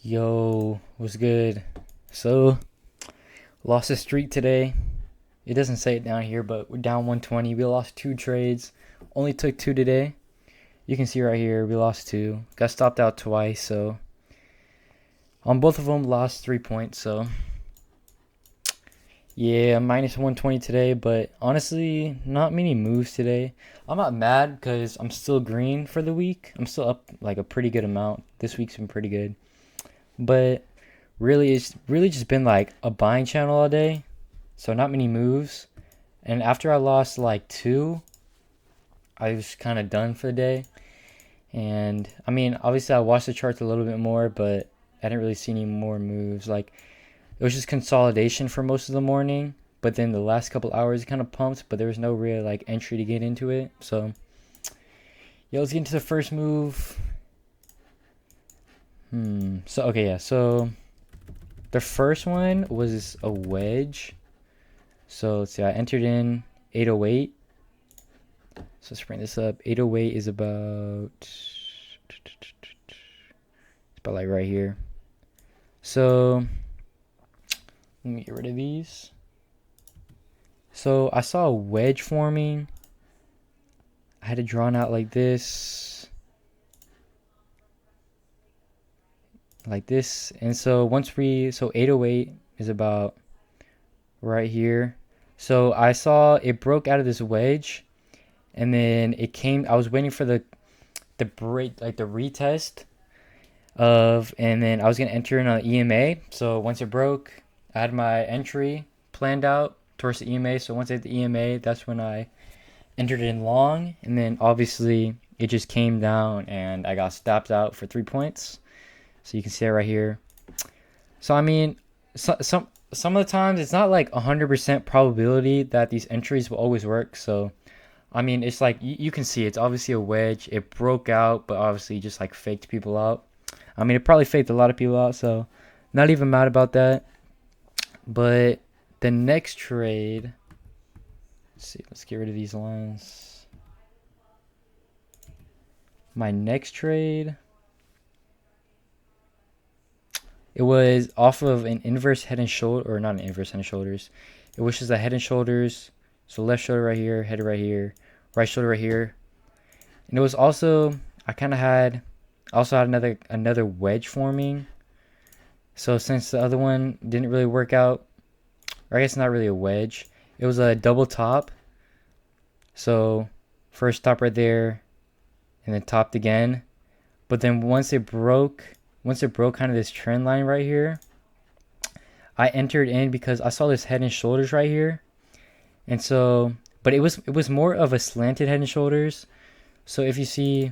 Yo, what's good? So, lost a streak today. It doesn't say it down here, but we're down 120. We lost two trades. Only took two today. You can see right here, we lost two. Got stopped out twice, so on both of them, lost 3 points. So, yeah, minus 120 today, but honestly, not many moves today. I'm not mad because I'm still green for the week. I'm still up like a pretty good amount. This week's been pretty good. But really, it's really just been like a buying channel all day. So not many moves. And after I lost like two, I was kind of done for the day. And I mean, obviously I watched the charts a little bit more, but I didn't really see any more moves. Like it was just consolidation for most of the morning. But then the last couple hours it kind of pumped, but there was no real like entry to get into it. So yeah, let's get into the first move. So okay, yeah. So the first one was a wedge. So let's see, I entered in 808. So let's bring this up. 808 is about like right here. So let me get rid of these. So I saw a wedge forming. I had it drawn out like this. Like this. And so so 808 is about right here. So I saw it broke out of this wedge, and then it came. I was waiting for the break, like the retest and then I was gonna enter in an EMA. So once it broke, I had my entry planned out towards the EMA. So once I hit the EMA, that's when I entered it in long, and then obviously it just came down, and I got stopped out for 3 points. So you can see it right here. So I mean, some of the times it's not like 100% probability that these entries will always work. So I mean, it's like you can see it's obviously a wedge. It broke out, but obviously just like faked people out. I mean, it probably faked a lot of people out, so not even mad about that. But the next trade, let's see, let's get rid of these lines. My next trade, it was off of an inverse head and shoulder, or not an inverse head and shoulders. It was just a head and shoulders. So left shoulder right here, head right here, right shoulder right here. And it was also, I also had another wedge forming. So since the other one didn't really work out, or I guess not really a wedge, it was a double top. So first top right there, and then topped again. But then once it broke kind of this trend line right here, I entered in because I saw this head and shoulders right here. And so, but it was more of a slanted head and shoulders. So if you see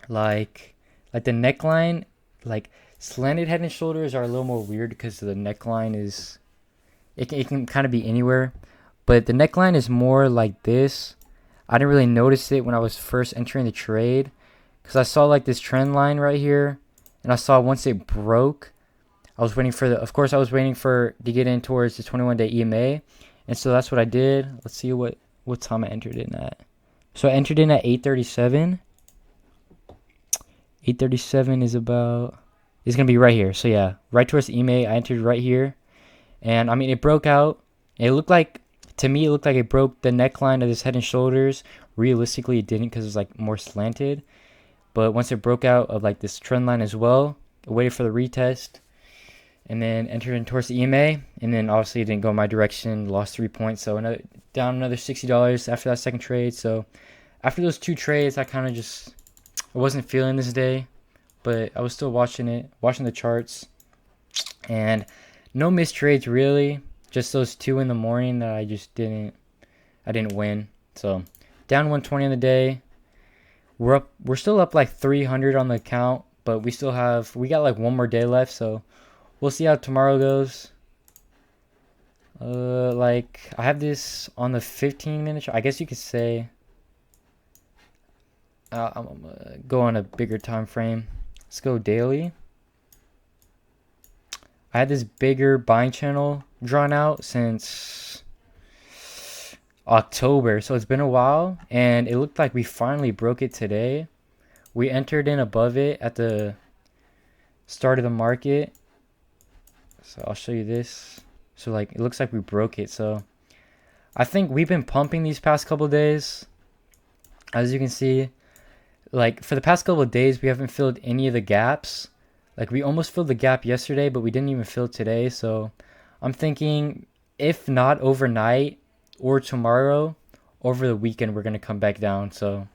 like the neckline, like slanted head and shoulders are a little more weird because the neckline is it can kind of be anywhere, but the neckline is more like this. I didn't really notice it when I was first entering the trade because I saw like this trend line right here, and I saw once it broke, I was waiting for of course I was waiting for to get in towards the 21-day EMA, and so that's what I did. Let's see what time I entered in at. So I entered in at 8:37. 8:37 is gonna be right here. So yeah, right towards the EMA, I entered right here, and I mean it broke out. It looked like to me it looked like it broke the neckline of this head and shoulders. Realistically, it didn't because it was like more slanted. But once it broke out of like this trend line as well, I waited for the retest, and then entered in towards the EMA, and then obviously it didn't go my direction. Lost 3 points, so down another $60 after that second trade. So after those two trades, I wasn't feeling this day, but I was still watching the charts, and no missed trades really. Just those two in the morning that I didn't win. So down 120 on the day. We're still up like 300 on the account, but we got like one more day left, so we'll see how tomorrow goes. Like I have this on the 15-minute chart. I guess you could say I'm gonna go on a bigger time frame. Let's go daily. I had this bigger buying channel drawn out since October, so it's been a while, and it looked like we finally broke it today. We entered in above it at start of the market. So I'll show you this. So like it looks like we broke it. So I think we've been pumping these past couple days. As you can see, like for the past couple of days, we haven't filled any of the gaps. Like we almost filled the gap yesterday, but we didn't even fill today. So I'm thinking if not overnight or tomorrow, over the weekend we're gonna come back down. So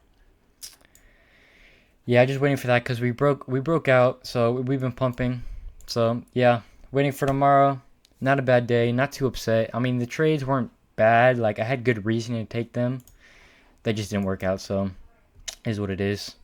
yeah, just waiting for that because we broke out. So we've been pumping. So yeah, waiting for tomorrow. Not a bad day. Not too upset. I mean the trades weren't bad. Like I had good reason to take them. They just didn't work out. So is what it is.